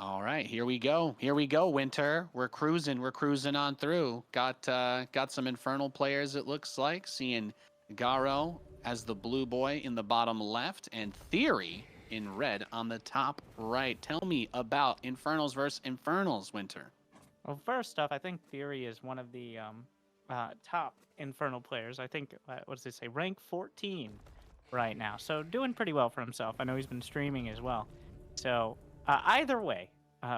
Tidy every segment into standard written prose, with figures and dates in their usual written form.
All right, here we go. Here we go, Winter. We're cruising. We're cruising on through. Got some Infernal players, it looks like. Seeing Garo as the blue boy in the bottom left and Theory in red on the top right. Tell me about Infernals versus Infernals, Winter. Well, first off, I think Theory is one of the top Infernal players. I think, what does it say, rank 14 right now. So doing pretty well for himself. I know he's been streaming as well. So either way,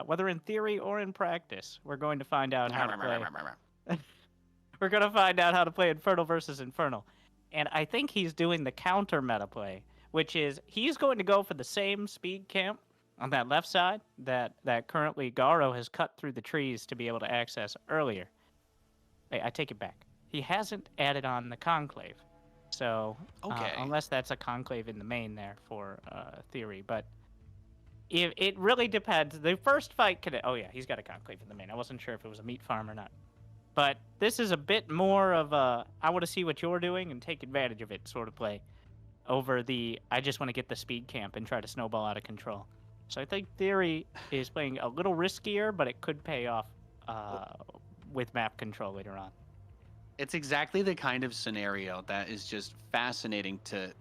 whether in theory or in practice, we're going to find out how to play. We're going to find out how to play Infernal versus Infernal. And I think he's doing the counter meta play, which is he's going to go for the same speed camp on that left side that currently Garo has cut through the trees to be able to access earlier. I take it back. He hasn't added on the Conclave. So, unless that's a Conclave in the main there for Theory. But it really depends. The first fight could... Oh, yeah, he's got a Conclave in the main. I wasn't sure if it was a meat farm or not. But this is a bit more of a, I want to see what you're doing and take advantage of it sort of play over the, I just want to get the speed camp and try to snowball out of control. So I think Theory is playing a little riskier, but it could pay off with map control later on. It's exactly the kind of scenario that is just fascinating to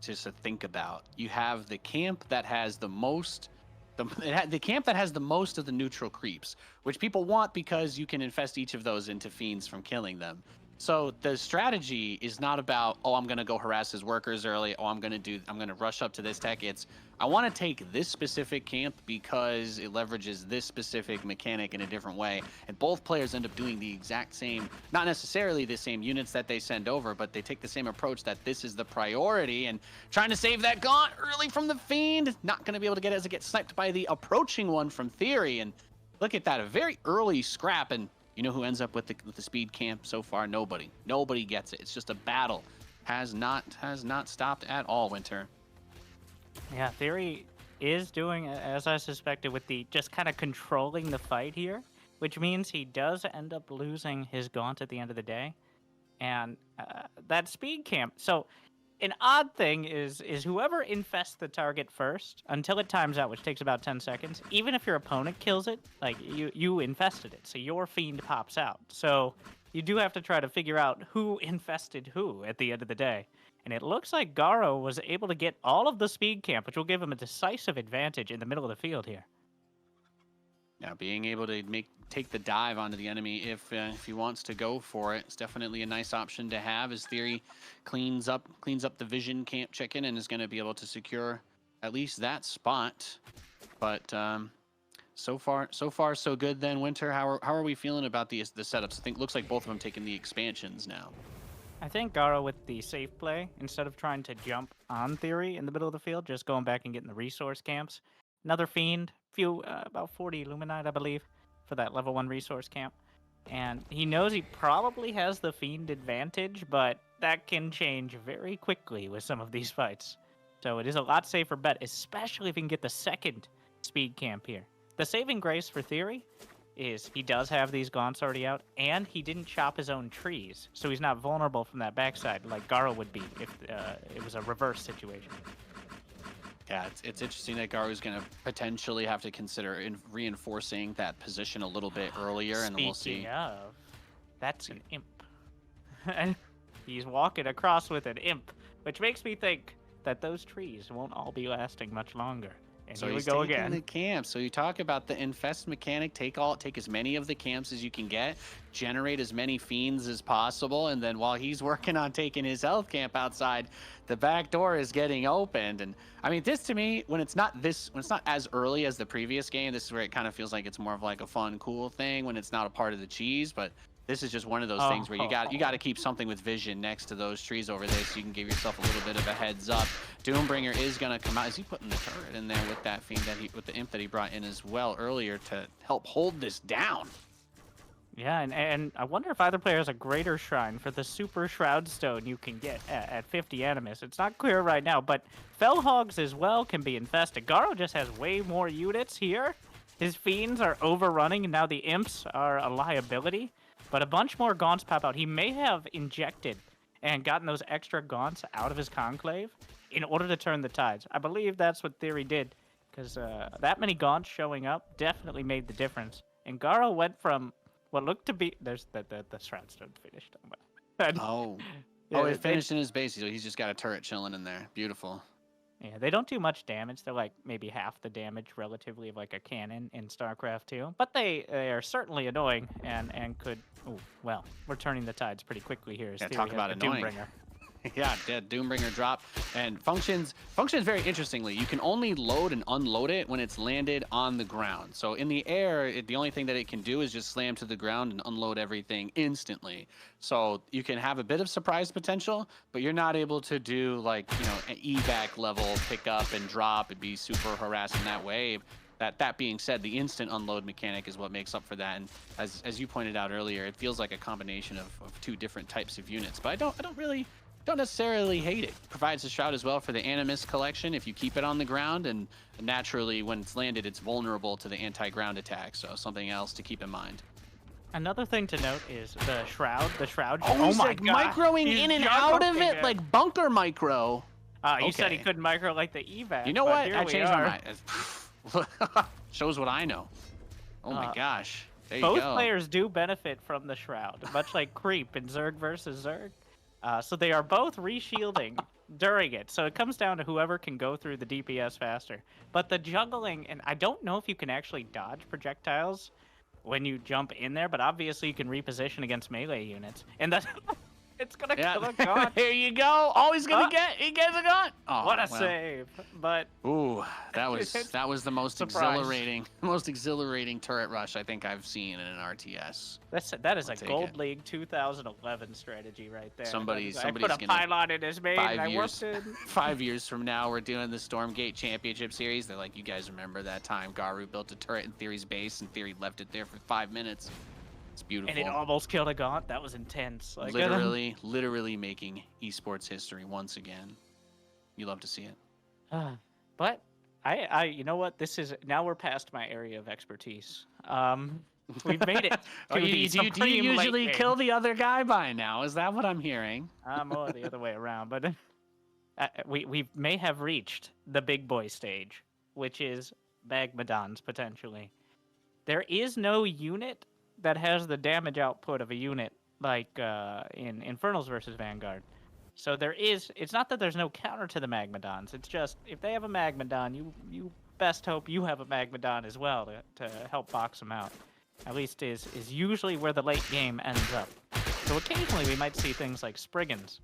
think about. You have the camp that has the most... The camp that has the most of the neutral creeps, which people want because you can infest each of those into fiends from killing them. So the strategy is not about, oh, I'm going to go harass his workers early. Oh, I'm going to rush up to this tech. It's, I want to take this specific camp because it leverages this specific mechanic in a different way. And both players end up doing the exact same, not necessarily the same units that they send over, but they take the same approach that this is the priority and trying to save that gaunt early from the fiend. Not going to be able to get it as it gets sniped by the approaching one from Theory. And look at that, a very early scrap. And you know who ends up with the speed camp so far? Nobody. Nobody gets it. It's just a battle. Has not stopped at all, Winter. Yeah, Theory is doing as I suspected with the just kind of controlling the fight here, which means he does end up losing his gaunt at the end of the day. And that speed camp. So an odd thing is whoever infests the target first until it times out, which takes about 10 seconds, even if your opponent kills it, like you infested it, so your fiend pops out. So you do have to try to figure out who infested who at the end of the day. And it looks like Garo was able to get all of the speed camp, which will give him a decisive advantage in the middle of the field here. Now, being able to take the dive onto the enemy if he wants to go for it, it's definitely a nice option to have. As Theory cleans up the vision camp chicken and is going to be able to secure at least that spot. But so far so good. Then Winter, how are we feeling about the setups? I think looks like both of them taking the expansions now. I think Garo with the safe play, instead of trying to jump on Theory in the middle of the field, just going back and getting the resource camps. Another fiend, about 40 Illuminite, I believe, for that level 1 resource camp. And he knows he probably has the fiend advantage, but that can change very quickly with some of these fights. So it is a lot safer bet, especially if he can get the second speed camp here. The saving grace for Theory is he does have these gaunts already out, and he didn't chop his own trees, so he's not vulnerable from that backside like Garo would be if it was a reverse situation. Yeah, it's interesting that Garo's going to potentially have to consider reinforcing that position a little bit earlier, and then we'll see. Speaking of, that's an imp. And he's walking across with an imp, which makes me think that those trees won't all be lasting much longer. And so here we go again. The camp. So you talk about the infest mechanic. Take as many of the camps as you can get, generate as many fiends as possible, and then while he's working on taking his health camp outside, the back door is getting opened. And I mean, this to me, when it's not as early as the previous game, this is where it kind of feels like it's more of like a fun, cool thing when it's not a part of the cheese, but. This is just one of those things where you got to keep something with vision next to those trees over there so you can give yourself a little bit of a heads up. Doombringer is going to come out. Is he putting the turret in there with that fiend with the imp that he brought in as well earlier to help hold this down? Yeah, and I wonder if either player has a greater shrine for the super shroud stone you can get at 50 animus. It's not clear right now, but fell hogs as well can be infested. Garo just has way more units here. His fiends are overrunning, and now the imps are a liability. But a bunch more gaunts pop out. He may have injected and gotten those extra gaunts out of his conclave in order to turn the tides. I believe that's what Theory did, because that many gaunts showing up definitely made the difference. And Garo went from what looked to be there's the shroud stone finished. Oh. Yeah, Oh, it finished in his base, so he's just got a turret chilling in there. Beautiful. Yeah, they don't do much damage. They're like maybe half the damage relatively of like a cannon in StarCraft 2. But they are certainly annoying and could. Oh well, we're turning the tides pretty quickly here. As Yeah, Theory talk has about the annoying. Doombringer. Yeah, Doombringer drop and functions very interestingly. You can only load and unload it when it's landed on the ground. So in the air, the only thing that it can do is just slam to the ground and unload everything instantly. So you can have a bit of surprise potential, but you're not able to do like, you know, an evac level pick up and drop and be super harassing that way. That being said, the instant unload mechanic is what makes up for that. And as you pointed out earlier, it feels like a combination of two different types of units. But I don't necessarily hate it. Provides a shroud as well for the Animus collection if you keep it on the ground, and naturally when it's landed it's vulnerable to the anti-ground attack, so something else to keep in mind. Another thing to note is the shroud. Oh my like god. microing He's in and out of juggling it like bunker micro. You said he Okay. couldn't micro like the evac. You know but what? here I we changed are. my mind. Shows what I know. Oh my gosh. There you Both go. players do benefit from the shroud, much like Creep in Zerg versus Zerg. So they are both reshielding during it. So it comes down to whoever can go through the DPS faster. But the juggling, and I don't know if you can actually dodge projectiles when you jump in there, but obviously you can reposition against melee units. And that's it's gonna kill a gaunt. There you go. Oh, he gets a gaunt. Oh, What a well. save. But Ooh, that was the most Surprise. exhilarating turret rush I think I've seen in an RTS. that is I'll a take Gold it. League 2011 strategy right there. Somebody's I put a gonna- pylon in his main and I worked in. 5 years from now, we're doing the Stormgate Championship Series. They're like, you guys remember that time Garo built a turret in Theory's base and Theory left it there for 5 minutes? It's beautiful. And it almost killed a gaunt. That was intense. Like, literally making esports history once again. You love to see it. But you know what? Now we're past my area of expertise. We've made it. Do you usually kill the other guy by now? Is that what I'm hearing? More the other way around. But we may have reached the big boy stage, which is Magmadons potentially. There is no unit that has the damage output of a unit like in Infernals versus Vanguard. So it's not that there's no counter to the Magmadons. It's just if they have a Magmadon, you best hope you have a Magmadon as well to help box them out. At least is usually where the late game ends up. So occasionally we might see things like Spriggans,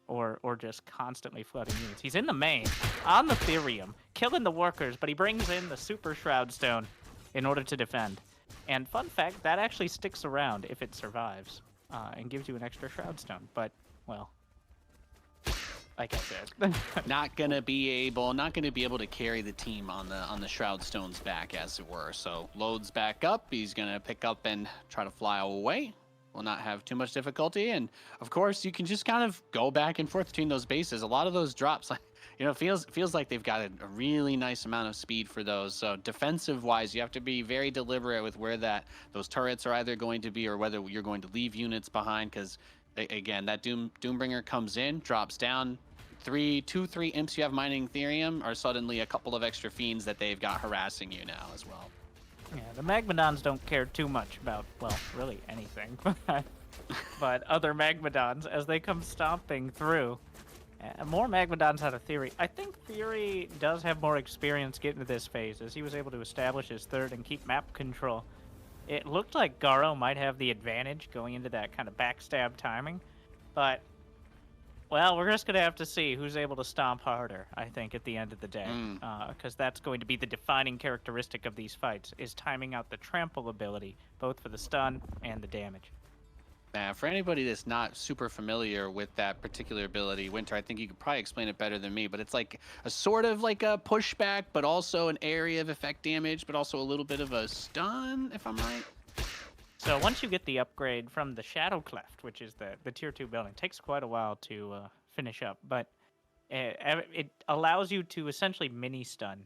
or just constantly flooding units. He's in the main on the Therium, killing the workers, but he brings in the Super Shroud Stone in order to defend. And fun fact, that actually sticks around if it survives, and gives you an extra Shroud Stone. But, well, like I said, not gonna be able to carry the team on the Shroud Stone's back, as it were. So loads back up. He's gonna pick up and try to fly away. Will not have too much difficulty, and of course you can just kind of go back and forth between those bases. A lot of those drops, like, you know, feels like they've got a really nice amount of speed for those. So defensive wise, you have to be very deliberate with where those turrets are either going to be or whether you're going to leave units behind, because again, that Doombringer comes in, drops down. 3 imps you have mining Therium are suddenly a couple of extra fiends that they've got harassing you now as well. yeah, the Magmadons don't care too much about, well, really anything, but other Magmadons as they come stomping through. More Magmadons out of Theory. I think Theory does have more experience getting to this phase, as he was able to establish his third and keep map control. It looked like Garo might have the advantage going into that kind of backstab timing, but, well, we're just going to have to see who's able to stomp harder, I think, at the end of the day, because that's going to be the defining characteristic of these fights, is timing out the trample ability, both for the stun and the damage. For anybody that's not super familiar with that particular ability, Winter, I think you could probably explain it better than me, but it's like a sort of like a pushback, but also an area of effect damage, but also a little bit of a stun, if I'm right. So once you get the upgrade from the Shadow Cleft, which is the tier 2 building, it takes quite a while to finish up, but it allows you to essentially mini stun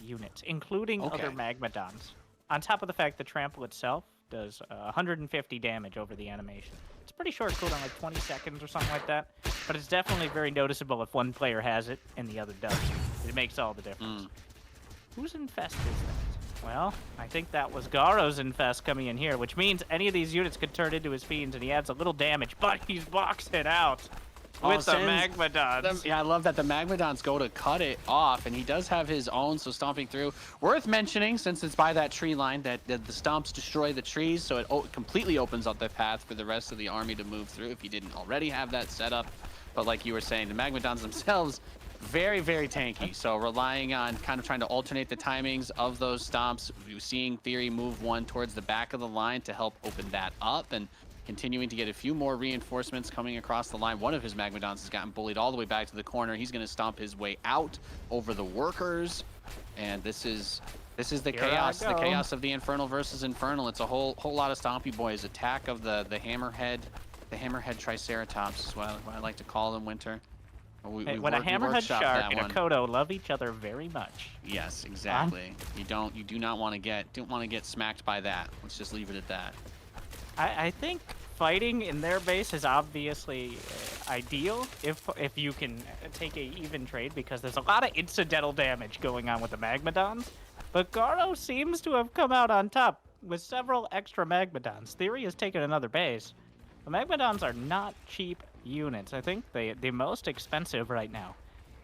units, including other Magmadons. On top of the fact the trample itself does 150 damage over the animation. It's pretty short cooldown, like 20 seconds or something like that, but it's definitely very noticeable if one player has it and the other doesn't. It makes all the difference. Whose infest is that? Well, I think that was Garo's infest coming in here, which means any of these units could turn into his fiends, and he adds a little damage, but he's boxing out with the Magmadons. Yeah, I love that the Magmadons go to cut it off, and he does have his own, so stomping through. Worth mentioning, since it's by that tree line, that the stomps destroy the trees, so it completely opens up the path for the rest of the army to move through if you didn't already have that set up. But like you were saying, the Magmadons themselves, very, very tanky. So relying on kind of trying to alternate the timings of those stomps. We're seeing Theory move one towards the back of the line to help open that up, and continuing to get a few more reinforcements coming across the line. One of his Magmadons has gotten bullied all the way back to the corner. He's going to stomp his way out over the workers. And this is the chaos of the Infernal versus Infernal. It's a whole lot of stompy boys. Attack of the Hammerhead. The Hammerhead Triceratops is what I like to call them, Winter. When a Hammerhead Shark and a Kodo love each other very much. Yes, exactly. You do not want to get smacked by that. Let's just leave it at that. I think fighting in their base is obviously ideal if you can take a even trade, because there's a lot of incidental damage going on with the Magmadons. But Garo seems to have come out on top with several extra Magmadons. Theory has taken another base. The Magmadons are not cheap units. I think the most expensive right now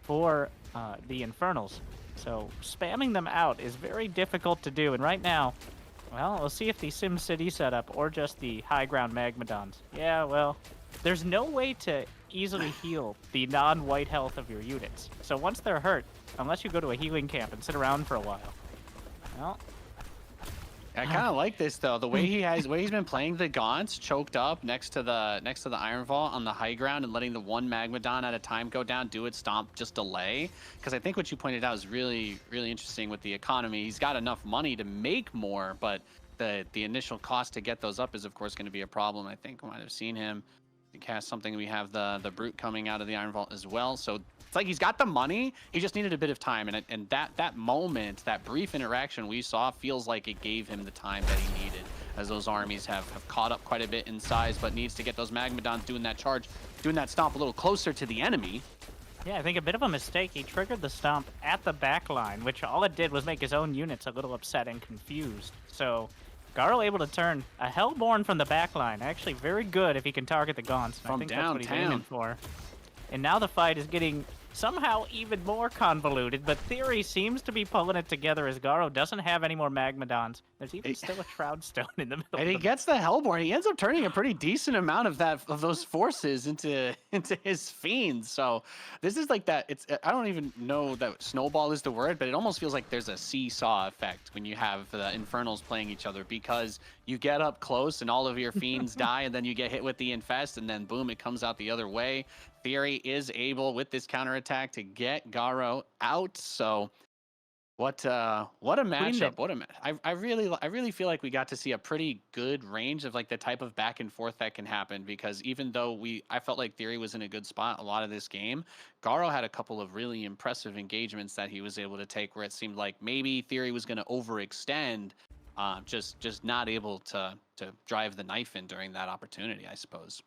for the Infernals. So spamming them out is very difficult to do. And right now, well, we'll see if the SimCity setup or just the high ground Magmadons. Yeah, well, there's no way to easily heal the non-white health of your units. So once they're hurt, unless you go to a healing camp and sit around for a while, well... I kind of like this though. The way he's been playing the Gaunts choked up next to the Iron Vault on the high ground and letting the one Magmadon at a time go down, do it, stomp, just delay. Because I think what you pointed out is really, really interesting with the economy. He's got enough money to make more, but the initial cost to get those up is of course going to be a problem. I think we might have seen him cast something. We have the Brute coming out of the Iron Vault as well. So it's like he's got the money. He just needed a bit of time, and that moment, that brief interaction we saw, feels like it gave him the time that he needed, as those armies have caught up quite a bit in size, but needs to get those Magmadons doing that charge, doing that stomp a little closer to the enemy. Yeah, I think a bit of a mistake. He triggered the stomp at the back line, which all it did was make his own units a little upset and confused. So Garo able to turn a Hellborn from the back line. Actually very good if he can target the Gaunts. From I think downtown. That's what he's aiming for. And now the fight is getting somehow even more convoluted, but Theory seems to be pulling it together as Garo doesn't have any more Magmadons. There's even still a Shroud Stone in the middle. And he gets the Hellborn. He ends up turning a pretty decent amount of those forces into his fiends. So this is like that. I don't even know that snowball is the word, but it almost feels like there's a seesaw effect when you have the Infernals playing each other, because you get up close and all of your fiends die, and then you get hit with the infest, and then boom, it comes out the other way. Theory is able with this counterattack to get Garo out. So what a matchup. I really feel like we got to see a pretty good range of like the type of back and forth that can happen, because even though I felt like Theory was in a good spot a lot of this game, Garo had a couple of really impressive engagements that he was able to take where it seemed like maybe Theory was going to overextend, just not able to drive the knife in during that opportunity, I suppose.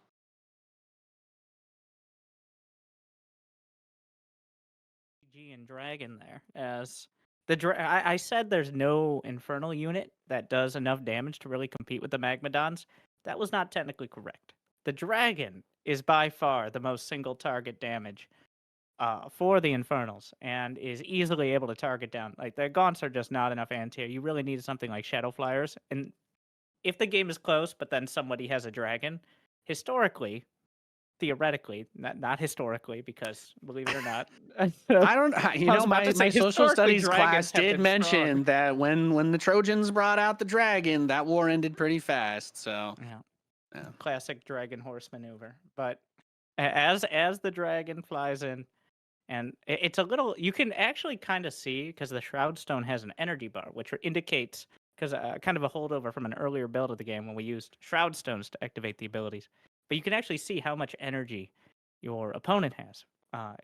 And Dragon there, as I said there's no Infernal unit that does enough damage to really compete with the Magmadons. That was not technically correct. The Dragon is by far the most single target damage for the Infernals, and is easily able to target down. Like, the Gaunts are just not enough anti-air. You really need something like Shadow Flyers, and if the game is close but then somebody has a Dragon, historically, theoretically, not historically, because believe it or not, I don't. My social studies class did mention that when the Trojans brought out the dragon, that war ended pretty fast. So yeah. Classic dragon horse maneuver. But as the dragon flies in, and it's a little, you can actually kind of see, because the Shroud Stone has an energy bar, which indicates, because kind of a holdover from an earlier build of the game when we used Shroud Stones to activate the abilities. But you can actually see how much energy your opponent has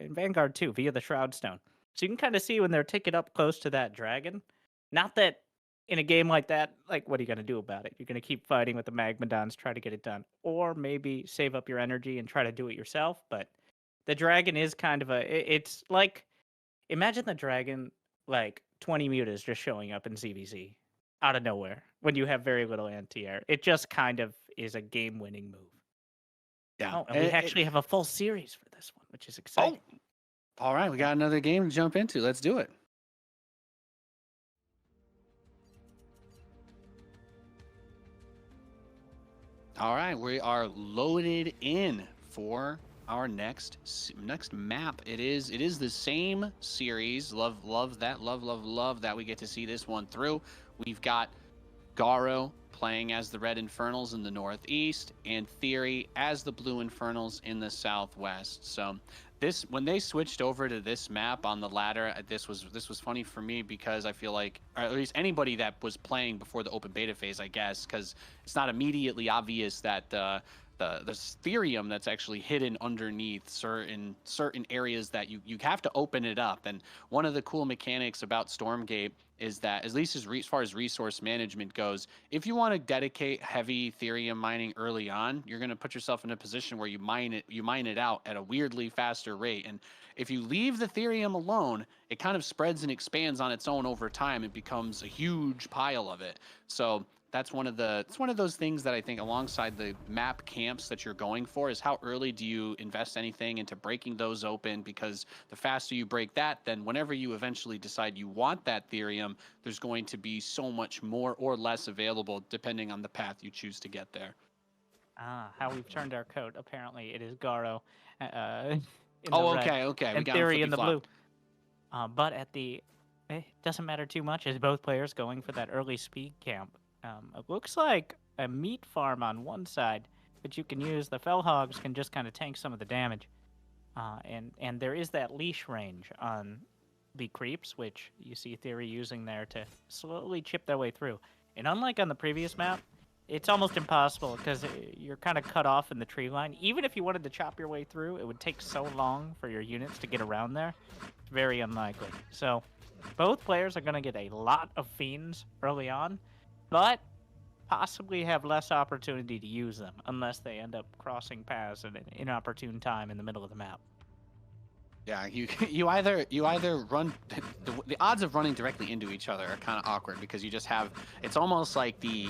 in Vanguard 2 via the Shroud Stone. So you can kind of see when they're taking up close to that dragon. Not that in a game like that, like, what are you going to do about it? You're going to keep fighting with the Magmadons, try to get it done. Or maybe save up your energy and try to do it yourself. But the dragon is kind of it's like, imagine the dragon like 20 mutas just showing up in CVC out of nowhere when you have very little anti-air. It just kind of is a game-winning move. Yeah. Oh, and we actually have a full series for this one, which is Oh, exciting. all right. We got another game to jump into. Let's do it. All right, we are loaded in for our next map. It is the same series. Love that we get to see this one through. We've got Garo playing as the Red Infernals in the northeast, and Theory as the Blue Infernals in the southwest. So when they switched over to this map on the ladder, this was funny for me because I feel like, or at least anybody that was playing before the open beta phase, I guess, because it's not immediately obvious that the Therium that's actually hidden underneath certain areas that you have to open it up. And one of the cool mechanics about Stormgate is that, at least as far as resource management goes, if you want to dedicate heavy Therium mining early on, you're going to put yourself in a position where you mine it out at a weirdly faster rate. And if you leave the Therium alone, it kind of spreads and expands on its own over time. It becomes a huge pile of it. So it's one of those things that I think, alongside the map camps that you're going for, is how early do you invest anything into breaking those open, because the faster you break that, then whenever you eventually decide you want that Therium, there's going to be so much more or less available depending on the path you choose to get there. How we've turned our code. Apparently it is Garo in oh, the red, okay. We and got Theory him in the blue. flippy-flopped. But at the... It doesn't matter too much as both players going for that early speed camp. It looks like a meat farm on one side, but you can use the Fellhogs can just kind of tank some of the damage. And there is that leash range on the creeps, which you see Theory using there to slowly chip their way through. And unlike on the previous map, it's almost impossible because you're kind of cut off in the tree line. Even if you wanted to chop your way through, it would take so long for your units to get around there. It's very unlikely. So both players are going to get a lot of Fiends early on, but possibly have less opportunity to use them unless they end up crossing paths at an inopportune time in the middle of the map. Yeah, you either run the odds of running directly into each other are kind of awkward, because you just have, it's almost like the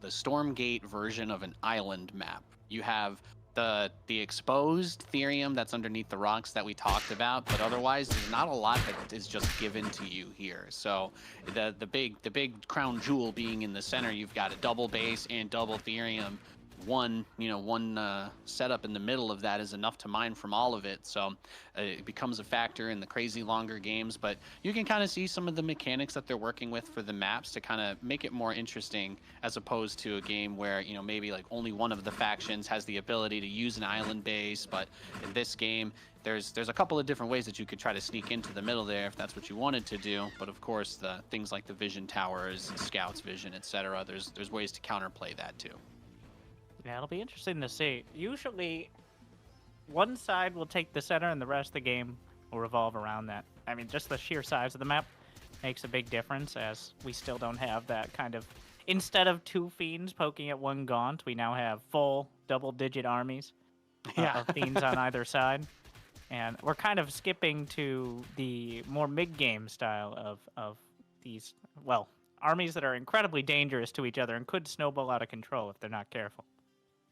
Stormgate version of an island map. You have the exposed Therium that's underneath the rocks that we talked about, but otherwise there's not a lot that is just given to you here. So the big crown jewel being in the center, you've got a double base and double Therium. One setup in the middle of that is enough to mine from all of it. So it becomes a factor in the crazy longer games, but you can kind of see some of the mechanics that they're working with for the maps to kind of make it more interesting, as opposed to a game where, maybe like only one of the factions has the ability to use an island base. But in this game, there's a couple of different ways that you could try to sneak into the middle there if that's what you wanted to do. But of course, the things like the vision towers and scouts vision, etc., there's ways to counterplay that too. Yeah, it'll be interesting to see. Usually, one side will take the center and the rest of the game will revolve around that. I mean, just the sheer size of the map makes a big difference, as we still don't have that kind of... Instead of 2 Fiends poking at 1 Gaunt, we now have full double-digit armies of Fiends on either side. And we're kind of skipping to the more mid-game style of these, well, armies that are incredibly dangerous to each other and could snowball out of control if they're not careful.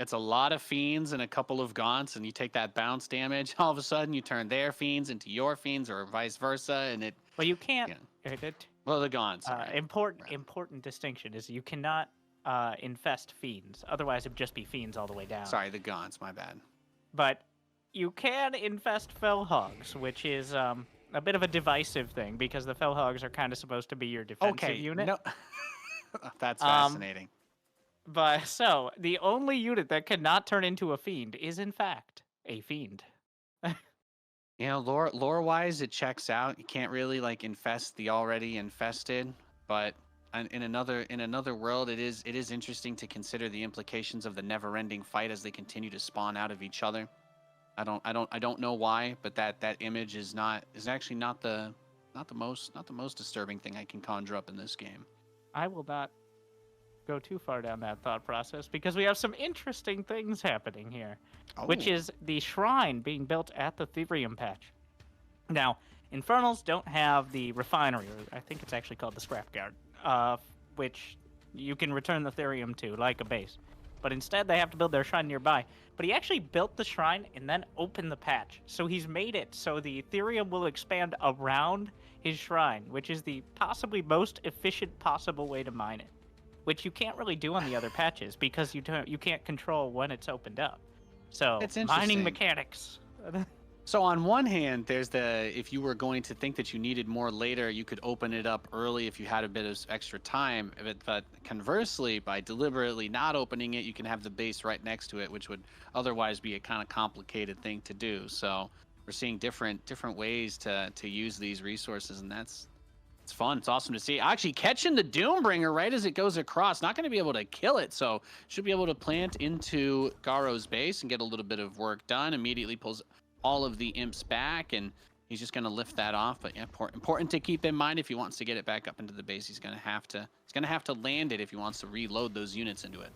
It's a lot of Fiends and a couple of Gaunts, and you take that bounce damage. All of a sudden, you turn their Fiends into your Fiends, or vice versa, and it... Well, you can't... Well, the Gaunts. Important distinction is you cannot infest Fiends. Otherwise, it would just be Fiends all the way down. Sorry, the Gaunts, my bad. But you can infest Fellhogs, which is a bit of a divisive thing, because the Fellhogs are kind of supposed to be your defensive unit. No. That's fascinating. But so the only unit that cannot turn into a Fiend is, in fact, a Fiend. Lore-wise, it checks out. You can't really infest the already infested, but in another world, it is interesting to consider the implications of the never-ending fight as they continue to spawn out of each other. I don't know why, but that image is actually not the most disturbing thing I can conjure up in this game. I will not go too far down that thought process, because we have some interesting things happening here, which is the shrine being built at the Therium patch. Now, Infernals don't have the refinery, or I think it's actually called the scrapyard, which you can return the Therium to, like a base. But instead, they have to build their shrine nearby. But he actually built the shrine and then opened the patch. So he's made it so the Therium will expand around his shrine, which is the possibly most efficient possible way to mine it, which you can't really do on the other patches because you can't control when it's opened up. So It's mining interesting. mechanics. So on one hand, there's if you were going to think that you needed more later, you could open it up early if you had a bit of extra time. But conversely, by deliberately not opening it, you can have the base right next to it, which would otherwise be a kind of complicated thing to do. So we're seeing different ways to use these resources, and it's fun. It's awesome to see. Actually catching the Doombringer right as it goes across. Not going to be able to kill it, so should be able to plant into Garo's base and get a little bit of work done. Immediately pulls all of the imps back, and he's just going to lift that off. But yeah, important to keep in mind, if he wants to get it back up into the base, he's going to have to land it if he wants to reload those units into it.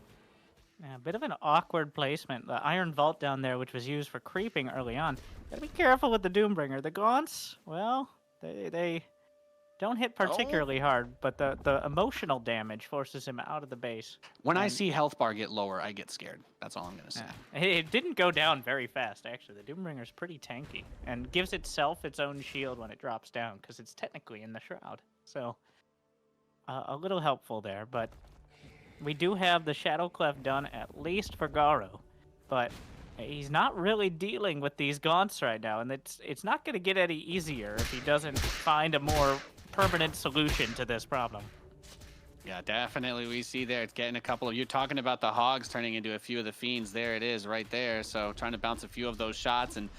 Yeah, a bit of an awkward placement. The Iron Vault down there, which was used for creeping early on. Gotta be careful with the Doombringer. The Gaunts, well, they don't hit particularly hard, but the emotional damage forces him out of the base. When I see health bar get lower, I get scared. That's all I'm going to say. Yeah. It didn't go down very fast, actually. The Doombringer's pretty tanky and gives itself its own shield when it drops down because it's technically in the shroud. So a little helpful there, but we do have the Shadow Cleft done at least for Garo, but he's not really dealing with these Gaunts right now, and it's not going to get any easier if he doesn't find a more permanent solution to this problem. Yeah, definitely. We see there, it's getting a couple of, you're talking about the hogs turning into a few of the fiends. There it is right there. So trying to bounce a few of those shots, and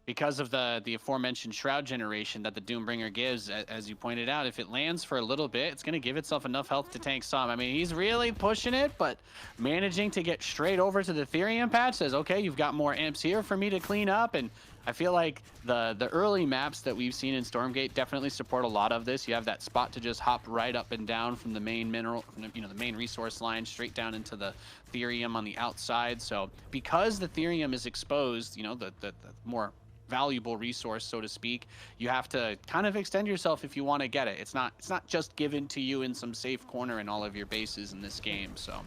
because of the aforementioned shroud generation that the Doombringer gives, as you pointed out, if it lands for a little bit, it's going to give itself enough health to tank some. I mean, he's really pushing it, but managing to get straight over to the Therium patch says, okay, you've got more imps here for me to clean up. And I feel like the early maps that we've seen in Stormgate definitely support a lot of this. You have that spot to just hop right up and down from the main mineral, from the main resource line straight down into the Therium on the outside. So because the Therium is exposed, the more valuable resource, so to speak, you have to kind of extend yourself if you want to get it. It's not just given to you in some safe corner in all of your bases in this game. So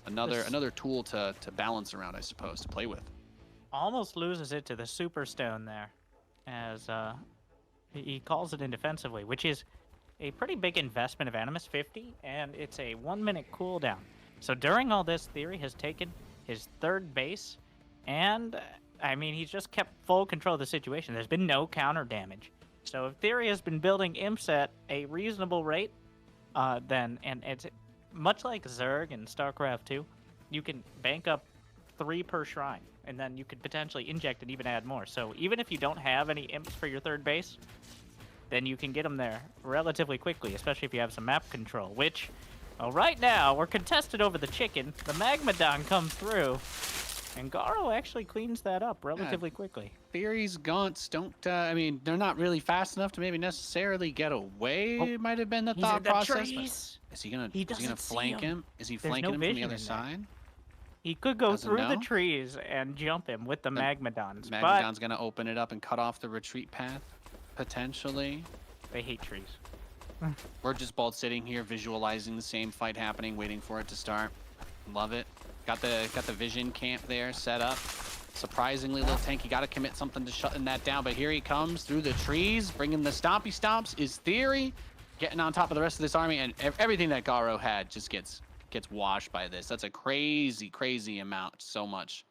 another tool to balance around, I suppose, to play with. Almost loses it to the Superstone there, as he calls it in defensively, which is a pretty big investment of Animus 50, and it's a 1-minute cooldown. So during all this, Theory has taken his third base, and I mean, he's just kept full control of the situation. There's been no counter damage. So if Theory has been building imps at a reasonable rate, then, and it's much like Zerg and StarCraft 2, you can bank up 3 per shrine, and then you could potentially inject and even add more. So even if you don't have any imps for your third base, then you can get them there relatively quickly, especially if you have some map control, which, well, right now, we're contested over the chicken. The Magmadon comes through, and Garo actually cleans that up relatively quickly. Theory's Gaunts don't, I mean, they're not really fast enough to maybe necessarily get away. It might have been the thought process. Is he gonna flank him? Is he flanking him from the other side? He could go through the trees and jump him with the Magmadons. Magmadon's gonna open it up and cut off the retreat path, potentially. They hate trees. We're just both sitting here visualizing the same fight happening, waiting for it to start. Love it. Got the vision camp there set up. Surprisingly little tanky. Got to commit something to shutting that down. But here he comes through the trees, bringing the stompy stomps. Is Theory getting on top of the rest of this army, and everything that Garo had just gets washed by this. That's a crazy amount. So much